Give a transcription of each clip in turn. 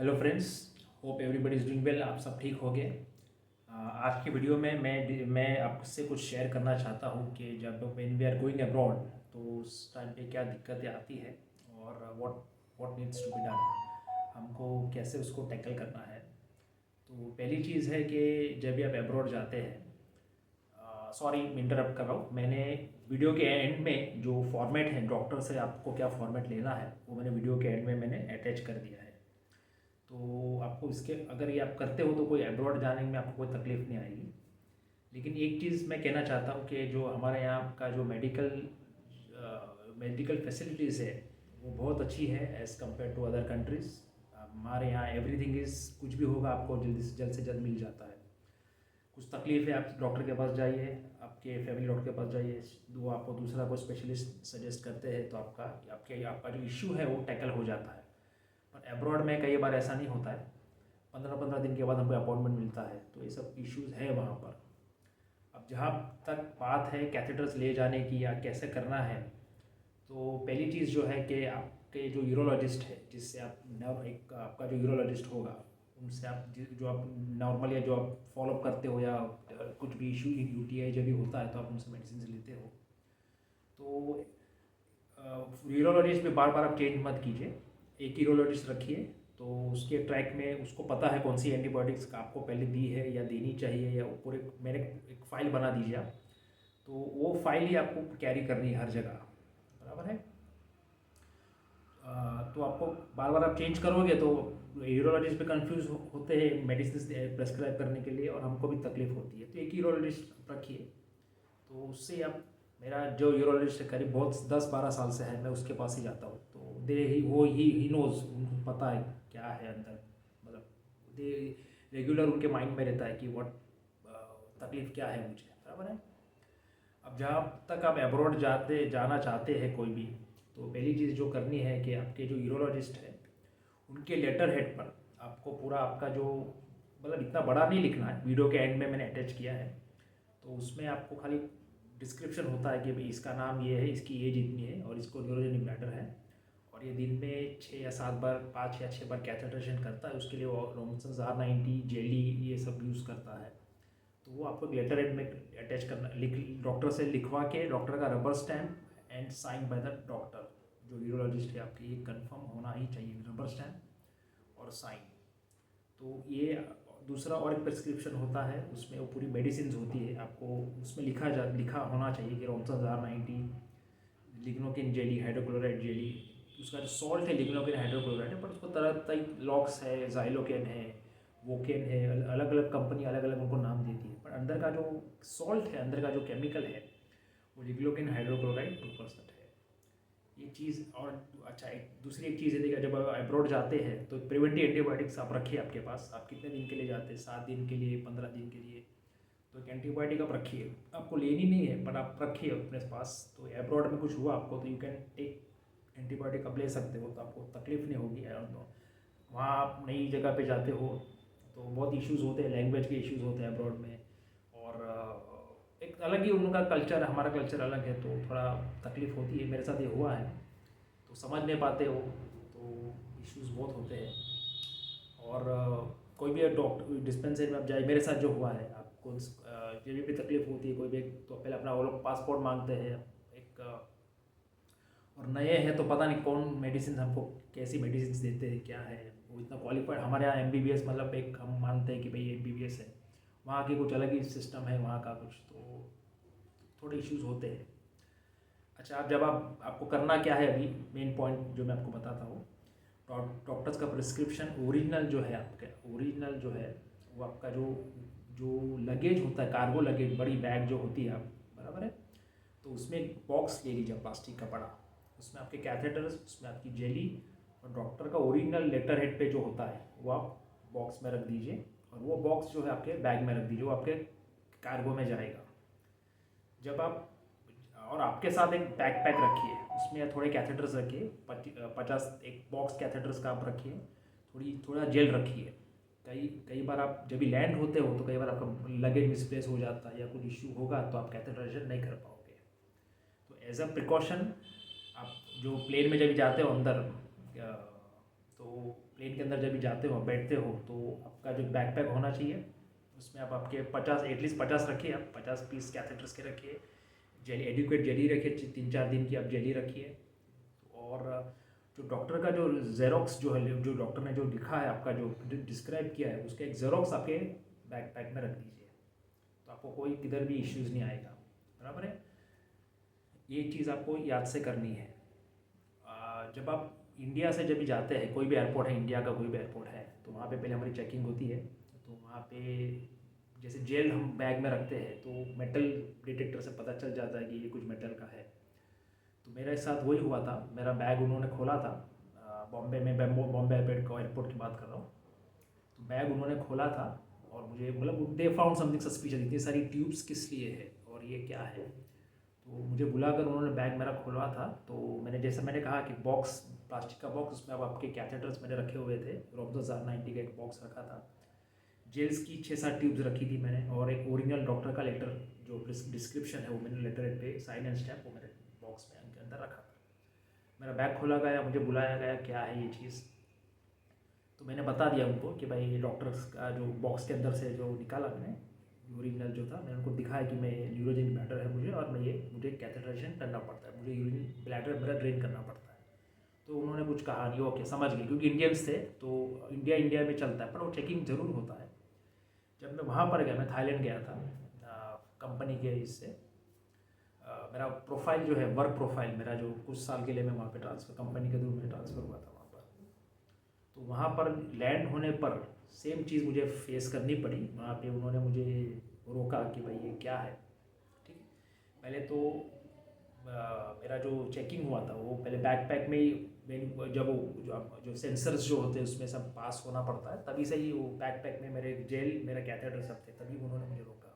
Hello friends, hope everybody is doing well. आप सब ठीक हो गए। आज की वीडियो में मैं आपसे कुछ शेयर करना चाहता हूँ कि जब when we are going abroad तो उस टाइम पे क्या दिक्कतें आती है और what needs to be done, हमको कैसे उसको टैकल करना है। तो पहली चीज़ है कि जब भी आप अब्रॉड जाते हैं, सॉरी इंटरप्ट कर रहा हूँ, मैंने वीडियो के एंड में जो फॉर्मेट है डॉक्टर से आपको क्या फॉर्मेट लेना है वो मैंने वीडियो के एंड में मैंने अटैच कर दिया है। तो आपको इसके अगर ये आप करते हो तो कोई अब्रॉड जाने में आपको कोई तकलीफ़ नहीं आएगी। लेकिन एक चीज़ मैं कहना चाहता हूँ कि जो हमारे यहाँ का जो मेडिकल फैसिलिटीज़ है वो बहुत अच्छी है as compare to other countries. हमारे यहाँ एवरीथिंग इज़, कुछ भी होगा आपको जल्द से जल्द मिल जाता है। कुछ तकलीफ है आप डॉक्टर के पास जाइए, आपके फैमिली डॉक्टर के पास जाइए, वो आपको दूसरा कोई स्पेशलिस्ट सजेस्ट करते हैं तो आपका जो इशू है वो टैकल हो जाता है। पर अब्रॉड में कई बार ऐसा नहीं होता है। 15-15 दिन के बाद हमको अपॉइंटमेंट मिलता है, तो ये सब इश्यूज़ है वहाँ पर। अब जहाँ तक बात है कैथेटर्स ले जाने की या कैसे करना है, तो पहली चीज़ जो है कि आपके जो यूरोलॉजिस्ट है, जिससे आप एक आपका जो यूरोलॉजिस्ट होगा उनसे आप जो आप नॉर्मल या जो आप फॉलोअप करते हो या कुछ भी इशू यूटीआई जब भी होता है तो आप उनसे मेडिसिन लेते हो। तो यूरोलॉजिस्ट में बार बार आप चेंज मत कीजिए, एक ही यूरोलॉजिस्ट रखिए। तो उसके ट्रैक में उसको पता है कौन सी एंटीबायोटिक्स आपको पहले दी है या देनी चाहिए, या पूरे मैंने एक फ़ाइल बना दीजिए आप। तो वो फाइल ही आपको कैरी करनी है हर जगह, बराबर है। तो आपको बार बार आप चेंज करोगे तो यूरोलॉजिस्ट पे कंफ्यूज होते हैं मेडिसिन प्रेस्क्राइब करने के लिए, और हमको भी तकलीफ होती है। तो एक ही यूरोलॉजिस्ट रखिए, तो उससे आप, मेरा जो यूरोलॉजिस्ट है करीब बहुत 10-12 साल से है, मैं उसके पास ही जाता हूँ। तो दे ही वो ही नोज़, उनको पता है क्या है अंदर, मतलब दे रेगुलर उनके माइंड में रहता है कि व्हाट तकलीफ़ क्या है मुझे, बराबर है। अब जहाँ तक आप अब्रॉड जाना चाहते हैं कोई भी, तो पहली चीज़ जो करनी है कि आपके जो यूरोलॉजिस्ट है उनके लेटर हेड पर आपको पूरा आपका जो, मतलब इतना बड़ा नहीं लिखना है, वीडियो के एंड में मैंने अटैच किया है। तो उसमें आपको खाली डिस्क्रिप्शन होता है कि भाई इसका नाम ये है, इसकी एज इतनी है और इसको न्यूरोजेनिक ब्लैडर है, और ये दिन में 6 या 7 बार, 5 या 6 बार कैथेटरेशन करता है। उसके लिए वो रॉबिन्सन R90 जेली ये सब यूज़ करता है। तो वो आपको लेटर हेड में अटैच करना, डॉक्टर से लिखवा के, डॉक्टर का rubber stamp and sign by the doctor, जो यूरोलॉजिस्ट है आपकी, ये कंफर्म होना ही चाहिए, रबर स्टैम्प और साइन। तो ये दूसरा और एक प्रिस्क्रिप्शन होता है, उसमें वो पूरी मेडिसिन होती है, आपको उसमें लिखा होना चाहिए कि Robinson R90 lignocaine jelly, hydrochloride jelly, उसका जो सॉल्ट है लिग्नोकिन हाइड्रोक्लोराइड है, पर उसको तरह तरह लॉक्स है, जाइलोकेन है, वोकेन है, अलग अलग कंपनी अलग अलग उनको नाम देती है, पर अंदर का जो सॉल्ट है, अंदर का जो केमिकल है, वो लिग्नोकिन हाइड्रोक्लोराइड 2% है। ये चीज़। और अच्छा, एक चीज़ है, देखिए जब अब्रॉड जाते हैं तो प्रिवेंटिव एंटीबायोटिक्स आप रखिए आपके पास। आप कितने दिन के लिए जाते हैं, 7 दिन के लिए, 15 दिन के लिए, तो एक एंटीबायोटिक आप रखिए। आपको लेनी नहीं है पर आप रखिए अपने पास, तो अब्रॉड में कुछ हुआ आपको तो यू कैन टेक एंटीबायोटिक, आप ले सकते हो, तो आपको तकलीफ नहीं होगी। वहाँ आप नई जगह पे जाते हो तो बहुत इश्यूज़ होते हैं, लैंग्वेज के इश्यूज़ होते हैं अब्रॉड में, और एक अलग ही उनका कल्चर, हमारा कल्चर अलग है, तो थोड़ा तकलीफ होती है। मेरे साथ ये हुआ है, तो समझ नहीं पाते हो, तो इश्यूज़ बहुत होते हैं। और कोई भी डॉक्टर डिस्पेंसरी में आप जाए, मेरे साथ जो हुआ है, आपको जब भी तकलीफ होती है कोई भी, तो पहले अपना वो लोग पासपोर्ट मांगते हैं एक, और नए हैं तो पता नहीं कौन मेडिसिन हमको, कैसी मेडिसिन देते हैं, क्या है वो इतना क्वालिफाइड। हमारे यहाँ MBBS, मतलब एक हम मानते हैं कि भाई MBBS है, वहाँ की कुछ अलग ही सिस्टम है वहाँ का कुछ, तो थोड़े इश्यूज़ होते हैं। अच्छा, अब जब आपको करना क्या है, अभी मेन पॉइंट जो मैं आपको बताता हूँ, डॉक्टर्स का प्रिस्क्रिप्शन ओरिजिनल जो है, आपका ओरिजिनल जो है, वो आपका जो जो लगेज होता है, कार्गो लगेज, बड़ी बैग जो होती है, आप, बराबर है, तो उसमें एक बॉक्स ले लीजिए प्लास्टिक का बड़ा, उसमें आपके कैथेटर्स, उसमें आपकी जेली, और डॉक्टर का ओरिजिनल लेटर हेड पे जो होता है वो आप बॉक्स में रख दीजिए, और वो बॉक्स जो है आपके बैग में रख दीजिए, वो आपके कार्गो में जाएगा। जब आप, और आपके साथ एक बैकपैक रखिए, उसमें थोड़े कैथेटर्स रखिए, 50 एक बॉक्स कैथेटर्स का आप रखिए, थोड़ा जेल रखिए। कई कई बार आप जब भी लैंड होते हो तो कई बार आपका लगेज मिसप्लेस हो जाता है या कुछ इश्यू होगा तो आप कैथेटराइजेशन नहीं कर पाओगे। तो एज अ प्रिकॉशन, आप जो प्लेन में जब जाते हो अंदर, तो प्लेन के अंदर जब भी जाते हो बैठते हो तो आपका जो बैकपैक होना चाहिए उसमें आप आपके 50 एटलीस्ट 50 रखिए, आप 50 पीस कैथेटर्स के रखिए, जेली एडिक्वेट जेली रखिए, 3-4 दिन की आप जेली रखिए। और जो डॉक्टर का जो जेरोक्स जो है, जो डॉक्टर ने जो लिखा है आपका जो डिस्क्राइब किया है उसका एक जेरोक्स आपके बैकपैक में रख दीजिए, तो आपको कोई किधर भी इश्यूज़ नहीं आएगा। बराबर है, ये चीज़ आपको याद से करनी है। जब आप इंडिया से जब भी जाते हैं, कोई भी एयरपोर्ट है, इंडिया का कोई भी एयरपोर्ट है, तो वहाँ पे पहले हमारी चेकिंग होती है। तो वहाँ पे जैसे जेल हम बैग में रखते हैं तो मेटल डिटेक्टर से पता चल जाता है कि ये कुछ मेटल का है। तो मेरे साथ वही हुआ था, मेरा बैग उन्होंने खोला था बॉम्बे में, बॉम्बे एयरपोर्ट की बात कर रहा हूँ। तो बैग उन्होंने खोला था और मुझे मतलब दे फाउंड समथिंग सस्पिशियस, इतनी सारी ट्यूब्स किस लिए है और ये क्या है। तो मुझे बुलाकर उन्होंने बैग मेरा खोलवा था। तो मैंने कहा कि बॉक्स, प्लास्टिक का बॉक्स, उसमें अब आपके कैथेटर्स मैंने रखे हुए थे, रोब्दोज़ार 90 का एक बॉक्स रखा था, जेल्स की 6-7 ट्यूब्स रखी थी मैंने, और एक ओरिजिनल डॉक्टर का लेटर जो डिस्क्रिप्शन है वो मैंने लेटर पे साइन एंड स्टैम्प वो मेरे बॉक्स में उनके अंदर रखा था। मेरा बैग खोला गया, मुझे बुलाया गया, क्या है ये चीज़। तो मैंने बता दिया उनको कि भाई डॉक्टर्स का जो बॉक्स के अंदर से जो निकाला मैंने यूरिनल जो था, मैंने उनको दिखाया कि मैं यूरोजिन ब्लैडर है मुझे, और मुझे कैथेटराइजेशन करना पड़ता है, मुझे यूरिन ब्लैडर मेरा ड्रेन करना पड़ता है। तो उन्होंने कुछ कहा नहीं, ओके समझ गए, क्योंकि इंडियंस थे तो इंडिया में चलता है, पर वो चेकिंग ज़रूर होता है। जब मैं वहाँ पर गया, मैं थाईलैंड गया था कंपनी के इससे, मेरा प्रोफाइल जो है, वर्क प्रोफाइल मेरा जो कुछ साल के लिए मैं वहाँ पे ट्रांसफ़र, कंपनी के थ्रू में ट्रांसफ़र हुआ था वहाँ पर। तो वहाँ पर लैंड होने पर सेम चीज़ मुझे फेस करनी पड़ी। वहाँ पे उन्होंने मुझे रोका कि भाई ये क्या है। ठीक है, पहले तो मेरा जो चेकिंग हुआ था वो पहले बैकपैक में ही, जब वो जो सेंसर्स जो होते हैं उसमें सब पास होना पड़ता है, तभी से ही वो बैकपैक में मेरे जेल, मेरा कैथेटर सब थे, तभी उन्होंने मुझे रोका।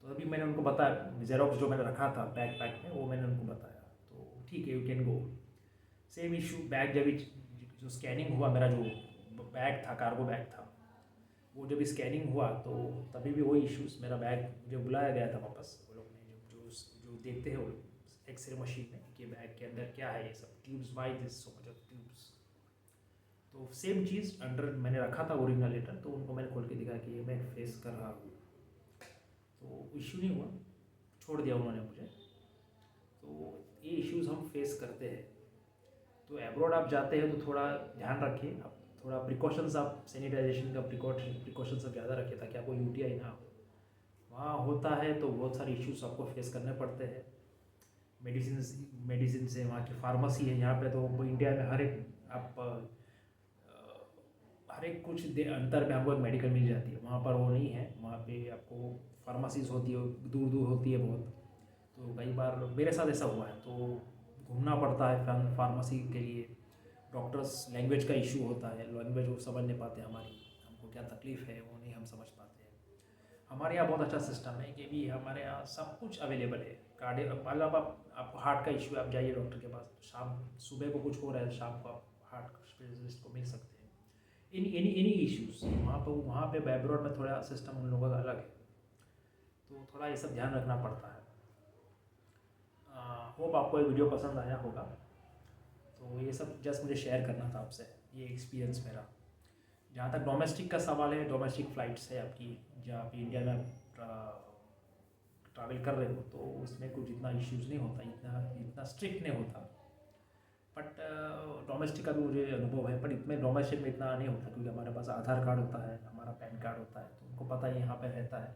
तो अभी मैंने उनको बताया, जेरोक्स जो मैंने रखा था बैकपैक में वो मैंने उनको बताया, तो ठीक है you can go. Same issue bag जब जो स्कैनिंग हुआ, मेरा जो बैग था, कार्गो बैग था, वो जब स्कैनिंग हुआ तो तभी भी वही इश्यूज़, मेरा बैग मुझे बुलाया गया था वापस, वो लोग ने जो देखते हैं वो एक्सरे मशीन में कि बैग के अंदर क्या है, ये सब tubes, why this so much of tubes. तो सेम चीज़ अंडर मैंने रखा था ओरिजिनल लेटर, तो उनको मैंने खोल के दिखाया कि ये मैं फेस कर रहा हूँ, तो इश्यू नहीं हुआ, छोड़ दिया उन्होंने मुझे। तो ये इश्यूज़ हम फेस करते हैं। तो एब्रॉड आप जाते हैं तो थोड़ा ध्यान रखिए, आप थोड़ा प्रिकॉशंस, आप सैनिटाइजेशन का प्रिकॉशंस आप ज़्यादा रखिए ताकि आपको यूटीआई ना हो। वहाँ होता है तो बहुत सारे इश्यूज आपको फेस करने पड़ते हैं। मेडिसिन से, वहाँ की फार्मेसी है, यहाँ पे तो इंडिया में हर एक आप हर एक कुछ अंतर में आपको एक मेडिकल मिल जाती है, वहाँ पर वो नहीं है। वहाँ पे आपको फार्मेसीज होती है, दूर दूर होती है बहुत। तो कई बार मेरे साथ ऐसा हुआ है, तो घूमना पड़ता है फार्मेसी के लिए। डॉक्टर्स लैंग्वेज का इशू होता है, लैंग्वेज वो समझ नहीं पाते हमारी, हमको क्या तकलीफ़ है वो नहीं हम समझ पाते हैं। हमारे यहाँ बहुत अच्छा सिस्टम है कि भी हमारे यहाँ सब कुछ अवेलेबल है। मतलब आपको हार्ट का इशू है, आप जाइए डॉक्टर के पास, शाम सुबह को कुछ हो रहा है, शाम को आप हार्ट स्पेशलिस्ट को मिल सकते हैं। एनी इश्यूज़ वहाँ पे बैकग्राउंड में थोड़ा सिस्टम उन लोगों का अलग है, तो थोड़ा ये सब ध्यान रखना पड़ता है। होप आपको ये वीडियो पसंद आया होगा। तो ये सब जस्ट मुझे शेयर करना था आपसे, ये एक्सपीरियंस मेरा। जहाँ तक डोमेस्टिक का सवाल है, डोमेस्टिक फ़्लाइट्स है आपकी, जहाँ आप इंडिया में ट्रैवल कर रहे हो, तो उसमें कुछ इतना इश्यूज़ नहीं होता, इतना स्ट्रिक्ट नहीं होता। बट डोमेस्टिक का भी मुझे अनुभव है, पर इतने डोमेस्टिक में इतना नहीं होता, क्योंकि हमारे पास आधार कार्ड होता है, हमारा पैन कार्ड होता है, तो उनको पता ही यहाँ पे रहता है,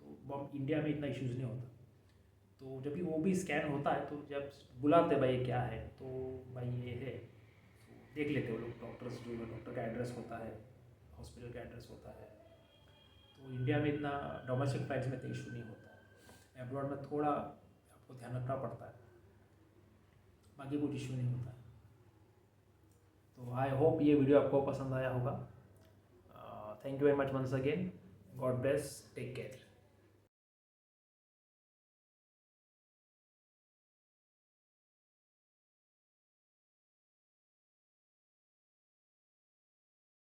तो इंडिया में इतना इश्यूज़ नहीं होता। तो जब भी वो भी स्कैन होता है, तो जब बुलाते भाई क्या है, तो भाई ये है, तो देख लेते हो लोग, डॉक्टर्स जो है, डॉक्टर का एड्रेस होता है, हॉस्पिटल का एड्रेस होता है। तो इंडिया में इतना डोमेस्टिक फ्लाइट्स में तो इशू नहीं होता है। एब्रॉड में थोड़ा आपको ध्यान रखना पड़ता है, बाकी कुछ इशू नहीं होता है। तो आई होप ये वीडियो आपको पसंद आया होगा। Thank you very much once again, god bless, take care.